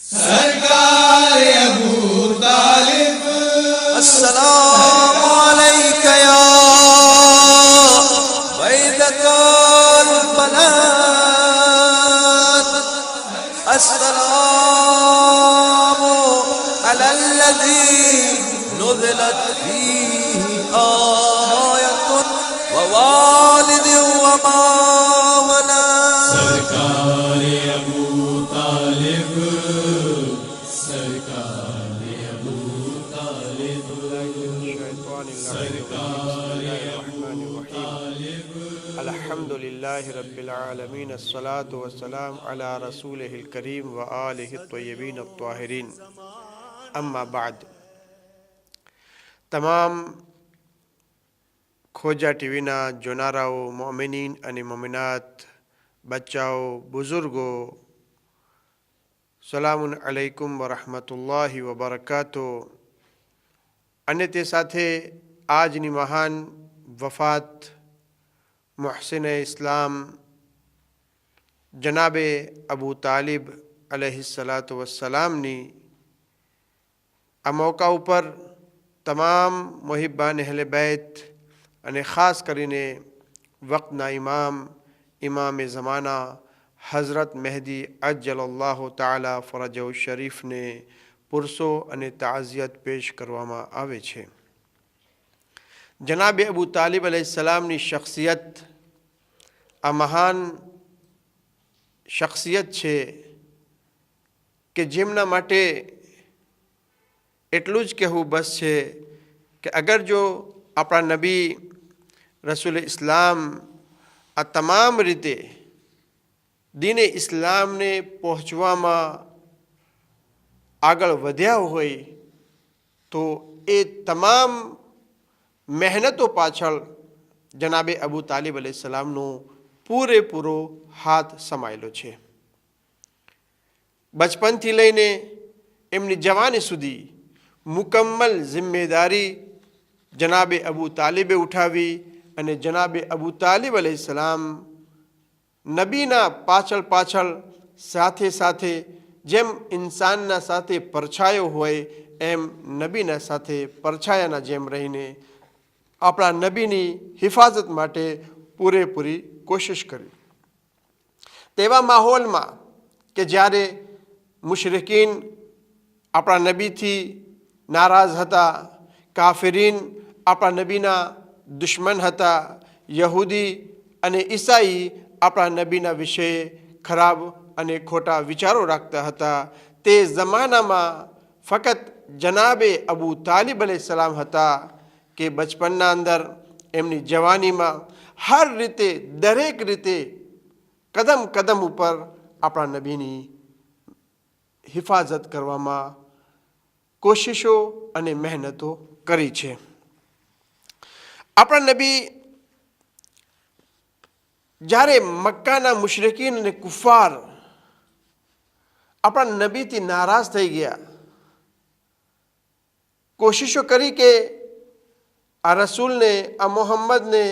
सरकार अबू तालिब अस्सलामु अलैका या बैदतुल बलाद अस्सलामु अलल्लज़ी नुज़िलत फीही आयतुन व वालिदिन व मा वलद। सरकार अबू तालिब सरकार अबू तालिब अल्हम्दुलिल्लाहि रब्बिल आलमीन अस्सलातु वस्सलाम अला रसूलिहिल करीम व आलिहि त्वय्यबीन अत्ताहिरीन अम्मा बाद। તમામ ખોજા ટીવીના જોનારાઓ, મોમિનીન અને મોમિનાત, બચ્ચાઓ, બુઝુર્ગો, સલામુન અલૈકુમ વરહમતુલ્લાહિ વબરકાતુહ। અને તે સાથે આજની મહાન વફાત મુહસિને ઇસ્લામ જનાબે અબુ તાલિબ અલૈહિસ્સલાતુ વસ્સલામની આ મોકા ઉપર તમામ મુહિબ્બાન અહલે બેત અને ખાસ કરીને વક્તના ઇમામ ઝમાના હઝરત મહેદી અજ્જલલ્લાહુ તાલા ફરજહુ શરીફને પુરસો અને તાઝિયત પેશ કરવામાં આવે છે। જનાબે અબુ તાલિબ અલૈહિસ્સલામની શખ્સિયત આ મહાન શખ્સિયત છે કે જેમના માટે એટલું જ કહેવું બસ છે કે અગર જો આપણા નબી રસૂલ ઇસ્લામ આ તમામ રીતે દીને ઇસ્લામને પહોંચવામાં આગળ વધ્યા હોય તો એ તમામ મહેનતો પાછળ જનાબે અબુ તાલિબ અલૈહિસ્સલામનો પૂરેપૂરો હાથ સમાયેલો છે। બચપનથી લઈને એમની જવાની સુધી મુકમ્મલ જિમ્મેદારી જનાબે અબુ તાલિબે ઉઠાવી અને જનાબે અબુ તાલિબ અલૈહિસ્સલામ નબીના પાછળ સાથે સાથે જેમ ઇન્સાનના સાથે પરછાયો હોય એમ નબીના સાથે પરછાયાના જેમ રહીને આપણા નબીની હિફાજત માટે પૂરેપૂરી કોશિશ કરી। તેવા માહોલમાં કે જ્યારે મુશરિકીન આપણા નબીથી નારાજ હતા, કાફિરીન આપણા નબીના દુશ્મન હતા, યહૂદી અને ઈસાઈ આપણા નબીના વિશે ખરાબ અને ખોટા વિચારો રાખતા હતા, તે જમાનામાં ફક્ત જનાબે અબુ તાલિબ અલૈહિસ્સલામ હતા કે બચપનના અંદર એમની જવાનીમાં હર રીતે દરેક રીતે કદમ કદમ ઉપર આપણા નબીની હિફાજત કરવામાં કોશિશો અને મહેનતો કરી છે। આપણા નબી જ્યારે મક્કાના મુશરિકીન અને કુફાર આપણા નબીથી નારાજ થઈ ગયા, કોશિશો કરી કે આ રસૂલને, આ મોહમ્મદને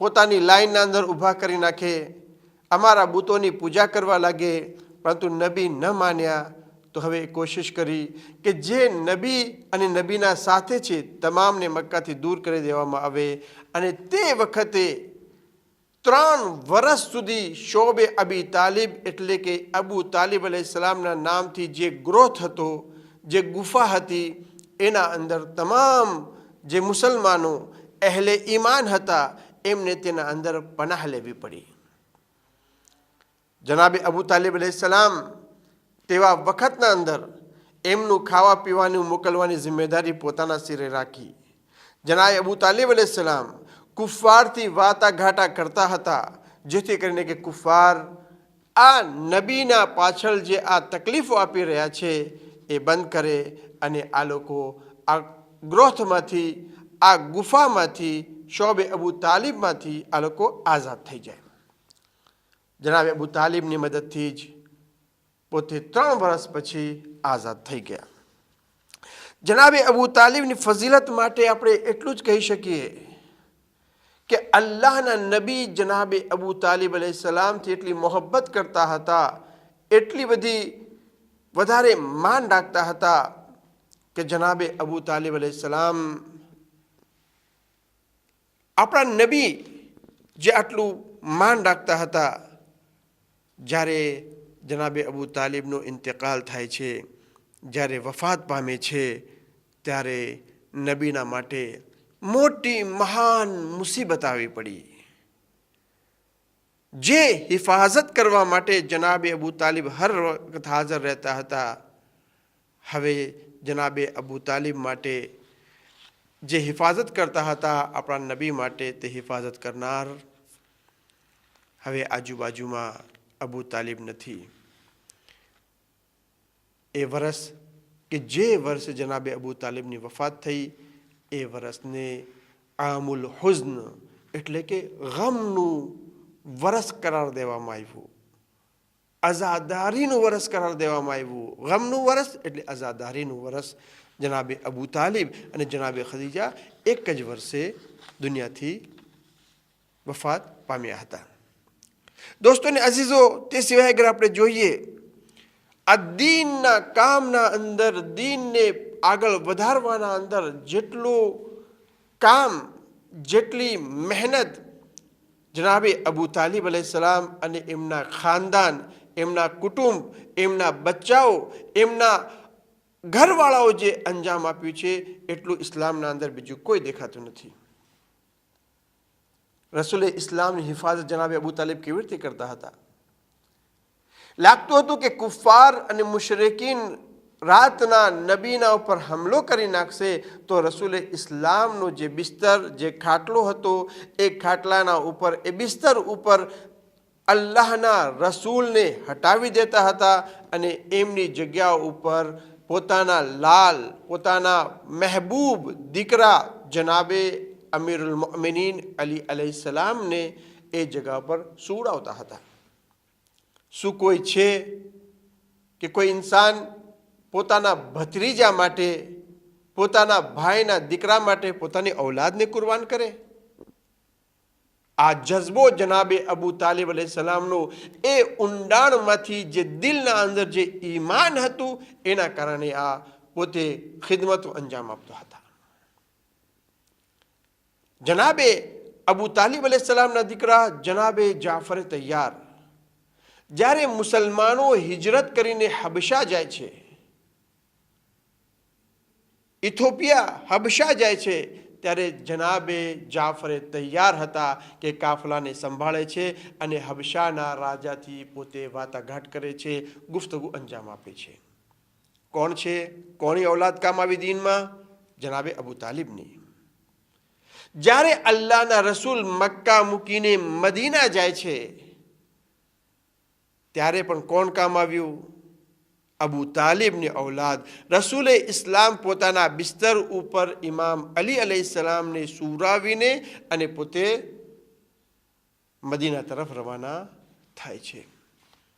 પોતાની લાઈનના અંદર ઊભા કરી નાખે, અમારા બુતોની પૂજા કરવા લાગે, પરંતુ નબી ન માન્યા। તો હવે કોશિશ કરી કે જે નબી અને નબીના સાથે છે તમામને મક્કાથી દૂર કરી દેવામાં આવે। અને તે વખતે 3 વર્ષ સુધી શોબે અબી તાલિબ એટલે કે અબુ તાલિબ અલૈહિસ્સલામના નામથી જે ગ્રોથ હતો, જે ગુફા હતી, એના અંદર તમામ જે મુસલમાનો અહેલે ઈમાન હતા એમને તેના અંદર પનાહ લેવી પડી। જનાબે અબુ તાલિબ અલૈહિસ્સલામ તેવા વખતના અંદર એમનું ખાવા પીવાનું મોકલવાની જિમ્મેદારી પોતાના સિરે રાખી। જનાબે અબુ તાલિબ અલૈહિસ્સલામ કુફારથી વાટાઘાટા કરતા હતા જેથી કરીને કે કુફાર આ નબીના પાછળ જે આ તકલીફો આપી રહ્યા છે એ બંધ કરે અને આ લોકો આ ગ્રોથમાંથી, આ ગુફામાંથી, શોબે અબુ તાલિબમાંથી આ લોકો આઝાદ થઈ જાય। જનાબે અબુ તાલિબની મદદથી જ પોતે 3 વર્ષ પછી આઝાદ થઈ ગયા। જનાબે અબુ તાલિબની ફઝીલત માટે આપણે એટલું જ કહી શકીએ કે અલ્લાહના નબી જનાબે અબુ તાલિબ અલૈહિસ્સલામથી એટલી મોહબ્બત કરતા હતા, એટલી બધી વધારે માન રાખતા હતા કે જનાબે અબુ તાલિબ અલૈહિસ્સલામ આપણા નબી જે આટલું માન રાખતા હતા, જ્યારે જનાબે અબુ તાલિબનો ઇંતકાલ થાય છે, જ્યારે વફાત પામે છે, ત્યારે નબીના માટે મોટી મહાન મુસીબત આવી પડી. જે હિફાજત કરવા માટે જનાબે અબુ તાલિબ હર વખત હાજર રહેતા હતા, હવે જનાબે અબુ તાલિબ માટે જે હિફાજત કરતા હતા આપણા નબી માટે, તે હિફાજત કરનાર હવે આજુબાજુમાં અબુ તાલિબ નથી. એ વર્ષ કે જે વર્ષે જનાબે અબુ તાલિબની વફાત થઈ, એ વર્ષને આમુલ હુઝ્ન એટલે કે ગમનું વરસ કરાર દેવામાં આવ્યું. અઝાદારીનું વરસ કરાર દેવામાં આવ્યું. ગમનું વરસ એટલે અઝાદારીનું વરસ. જનાબે અબુ તાલિબ અને જનાબે ખદીજા એક જ વર્ષે દુનિયાથી વફાત પામ્યા હતા. દોસ્તોને અઝીઝો, તે સિવાય અગર આપણે જોઈએ, આ દીનના કામના અંદર, દીનને આગળ વધારવાના અંદર જેટલું કામ, જેટલી મહેનત જનાબે અબુ તાલિબ અલૈહિસ્સલામ અને એમના ખાનદાન, એમના કુટુંબ, એમના બચ્ચાઓ, એમના ઘરવાળાઓ જે અંજામ આપ્યું છે, એટલું ઇસ્લામના અંદર બીજું કોઈ દેખાતું નથી. રસૂલે ઇસ્લામની હિફાજત જનાબે અબુ તાલિબ કેવી રીતે કરતા હતા? લાગતું હતું કે કુફાર અને મુશરિકીન રાતના નબીના ઉપર હુમલો કરી નાખશે, તો રસૂલે ઇસ્લામનો જે બિસ્તર, જે ખાટલો હતો, એ ખાટલાના ઉપર, એ બિસ્તર ઉપર અલ્લાહના રસૂલને હટાવી દેતા હતા અને એમની જગ્યા ઉપર પોતાના લાલ, પોતાના મહેબૂબ દીકરા જનાબે અમીરુલ મુઅમિનીન અલી અલૈહિસ્સલામને એ જગા પર સુવડાવતા હતા. શું કોઈ છે કે કોઈ ઇન્સાન પોતાના ભત્રીજા માટે, પોતાના ભાઈના દીકરા માટે પોતાની ઔલાદને કુરબાન કરે? આ જઝ્બો જનાબે અબુ તાલિબ અલૈહિસ્સલામનો એ ઊંડાણમાંથી, જે દિલના અંદર જે ઈમાન હતું, એના કારણે આ પોતે ખિદમતો અંજામ આપતા હતા. જનાબે અબુ તાલિબ અલૈહિસ્સલામના દીકરા જનાબે જાફર તૈયાર જ્યારે મુસલમાનો હિજરત કરીને હબશા જાય છે, ઇથોપિયા હબશા જાય છે, ત્યારે જનાબે જાફરે તૈયાર હતા કે કાફલાને સંભાળે છે અને હબશાના રાજાથી પોતે વાટાઘાટ કરે છે, ગુફ્તગુ અંજામ આપે છે. કોણ છે? કોની ઔલાદ કામ આવી દીનમાં? જનાબે અબુ તાલિબની. જ્યારે અલ્લાહના રસૂલ મક્કા મૂકીને મદીના જાય છે, ત્યારે પણ કોણ કામ આવ્યું? અબુ તાલિબની ઔલાદ. રસૂલે ઇસ્લામ પોતાના બિસ્તર ઉપર ઇમામ અલી અલૈહિસ્સલામને સુવડાવીને અને પોતે મદીના તરફ રવાના થાય છે.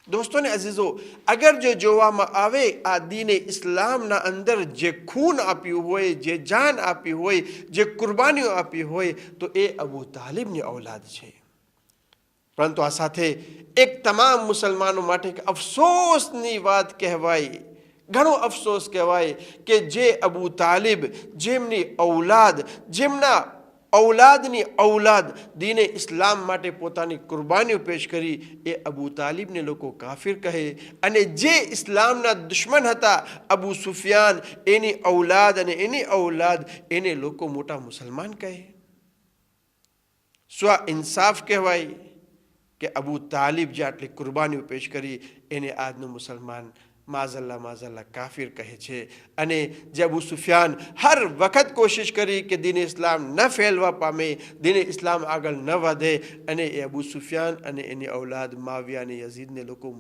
દોસ્તોને અઝીઝો, અગર જો જોવામાં આવે આ દીને ઇસ્લામના અંદર જે ખૂન આપ્યું હોય, જે જાન આપી હોય, જે કુરબાનીઓ આપી હોય, તો એ અબુ તાલિબની ઔલાદ છે. પરંતુ આ સાથે એક તમામ મુસલમાનો માટે એક અફસોસની વાત કહેવાય, ઘણો અફસોસ કહેવાય કે જે અબુ તાલિબ, જેમની ઔલાદ, જેમના ઔલાદની ઔલાદ દીને ઇસ્લામ માટે પોતાની કુરબાનીઓ પેશ કરી, એ અબુ તાલિબને લોકો કાફિર કહે, અને જે ઇસ્લામના દુશ્મન હતા અબુ સુફિયાન, એની ઔલાદ અને એની ઔલાદ, એને લોકો મોટા મુસલમાન કહે. સ્વ ઇન્સાફ કહેવાય કે અબુ તાલિબ જે આટલી કુરબાનીઓ પેશ કરી, એને આજનો મુસલમાન માઝલ્લા કાફિર કહે છે. અને જે અબુ સુફિયાન હર વખત કોશિશ કરી કે દીન ઇસ્લામ ન ફેલવા પામે, દીન ઇસ્લામ આગળ ન વધે, અને એ અબુ સુફિયાન અને એની ઔલાદ માવિયા અને યઝીદને લોકો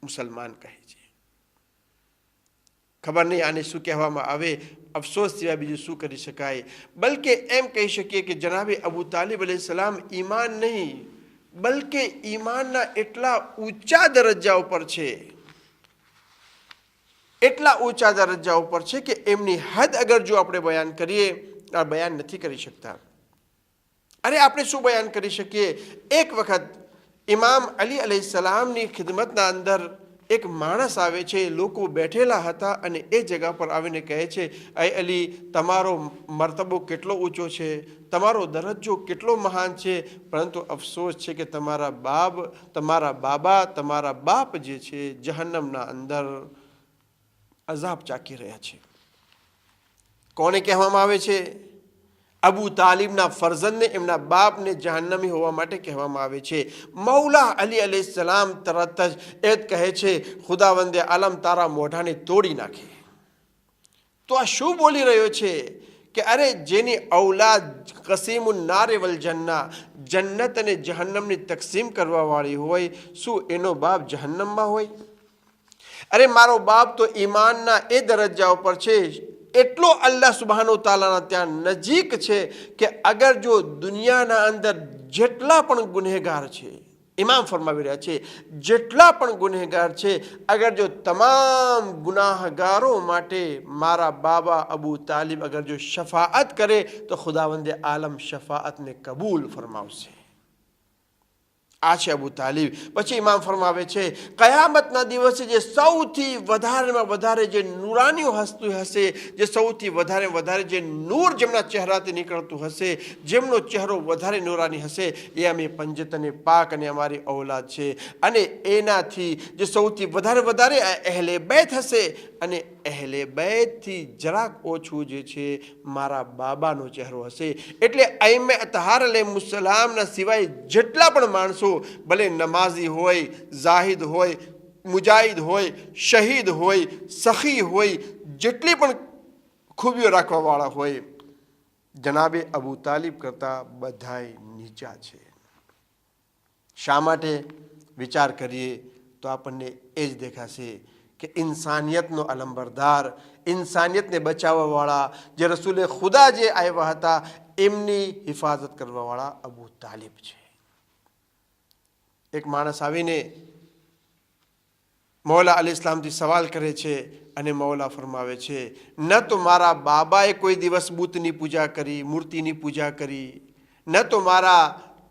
મુસલમાન કહે છે. ખબર નહીં આને શું કહેવામાં આવે, અફસોસ સિવાય બીજું શું કરી શકાય. બલકે એમ કહી શકીએ કે જનાબે અબુ તાલિબ અલૈહિસ્સલામ ઈમાન નહીં, બલકે ઈમાનના એટલા ઊંચા દરજ્જા ઉપર છે, એટલા ઊંચા દરજ્જા ઉપર છે કે એમની હદ અગર જો આપણે બયાન કરીએ, આ બયાન નથી કરી શકતા. અરે આપણે શું બયાન કરી શકીએ? એક વખત ઇમામ અલી અલૈહિસ્સલામની ખિદમતના અંદર એક માણસ આવે છે, લોકો બેઠેલા હતા અને એ જગ્યા પર આવીને કહે છે, અય અલી, તમારો મર્તબો કેટલો ઊંચો છે, તમારો દરજ્જો કેટલો મહાન છે, પરંતુ અફસોસ છે કે તમારા બાપ જે છે જહન્નમના અંદર અઝાબ ચાકી રહ્યા છે. કોને કહેવામાં આવે છે? અબુ તાલિબના ફરઝંદને, એમના બાપને જહન્નમી હોવા માટે કહેવામાં આવે છે. મૌલા અલી અલૈહિસ્સલામ તરત જ એ કહે છે, ખુદાવંદે આલમ તારા મોઢાને તોડી નાખે. તો આ શું બોલી રહ્યો છે કે અરે જેની ઔલાદ કસીમુન નારે વલ જન્ના, જન્નત અને જહન્નમની તકસીમ કરવા વાળી હોય, શું એનો બાપ જહન્નમમાં હોય? અરે મારો બાપ તો ઈમાનના એ દરજ્જા ઉપર છે, એટલો અલ્લાહ સુબહાનો તાલાના ત્યાં નજીક છે કે અગર જો દુનિયાના અંદર જેટલા પણ ગુનેગાર છે, ઇમામ ફરમાવી રહ્યા છે, જેટલા પણ ગુનેગાર છે, અગર જો તમામ ગુનાહગારો માટે મારા બાબા અબુ તાલિબ અગર જો શફાઅત કરે તો ખુદાવંદે આલમ શફાઅતને કબૂલ ફરમાવશે. આ છે અબુ તાલિબ. પછી ઇમામ ફરમાવે છે, કયામતના દિવસે જે સૌથી વધારેમાં વધારે જે નૂરાની હસ્તી હશે, જે સૌથી વધારે જે નૂર જેમના ચહેરાથી નીકળતું હશે, જેમનો ચહેરો વધારે નૂરાની હશે, એ અમે પંજતને પાક અને અમારી ઔલાદ છે. અને એનાથી જે સૌથી વધારે અહેલે બેત હશે, અને અહેલે બેતથી જરાક ઓછું જે છે મારા બાબાનો ચહેરો હશે. એટલે અઈમે અતહાર અલૈહિસ્સલામના સિવાય જેટલા પણ માણસો, ભલે નમાઝી હોય, જાહિદ હોય, મુજાહિદ હોય, શહીદ હોય, સખી હોય, જેટલી પણ ખૂબીઓ રાખવાવાળા હોય, જનાબે અબુ તાલિબ કરતાં બધાય નીચા છે. શા માટે? વિચાર કરીએ તો આપણને એ જ દેખાશે કે ઇન્સાનિયતનો અલંબરદાર, ઇન્સાનિયતને બચાવવાવાળા, જે રસૂલે ખુદા જે આવ્યા હતા એમની હિફાજત કરવાવાળા અબુ તાલિબ છે. એક માણસ આવીને મૌલા અલી ઇસ્લામથી સવાલ કરે છે અને મૌલા ફરમાવે છે, ન તો મારા બાબાએ કોઈ દિવસ બુતની પૂજા કરી, મૂર્તિની પૂજા કરી, ન તો મારા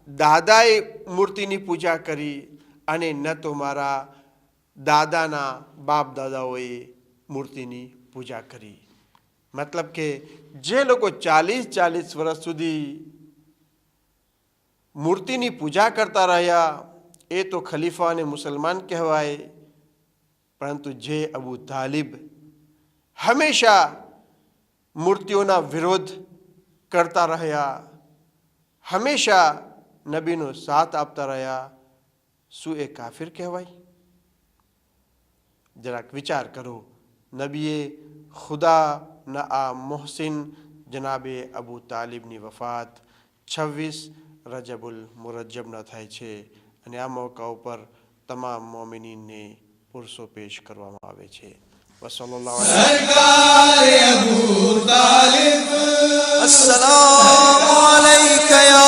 દાદાએ મૂર્તિની પૂજા કરી, અને ન તો મારા દાદાના બાપ દાદાઓએ મૂર્તિની પૂજા કરી. મતલબ કે જે લોકો 40 વર્ષ સુધી મૂર્તિની પૂજા કરતા રહ્યા એ તો ખલીફા અને મુસલમાન કહેવાય, પરંતુ જે અબુ તાલિબ હંમેશા મૂર્તિઓના વિરોધ કરતા રહ્યા, હંમેશા નબીનો સાથ આપતા રહ્યા, શું એ કાફિર કહેવાય? જરાક વિચાર કરો. નબીએ ખુદાના આ મોહસિન જનાબે અબુ તાલિબની વફાત 26 રજબુલ મુરજ્જબના થાય છે, અને આ મોકા ઉપર તમામ મોમિનીનને પુરસો પેશ કરવામાં આવે છે. વસલ્લલ્લાહુ સરકારે અબુ તાલિબ, अस्सलामु अलैका या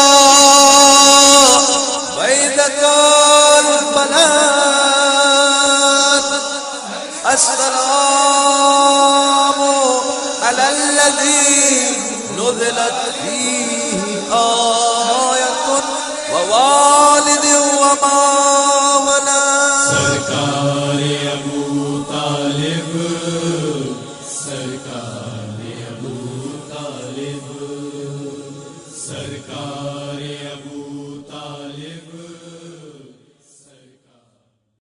बैदतुल बलाद, अस्सलामु अलल्लज़ी नुज़िलत फीही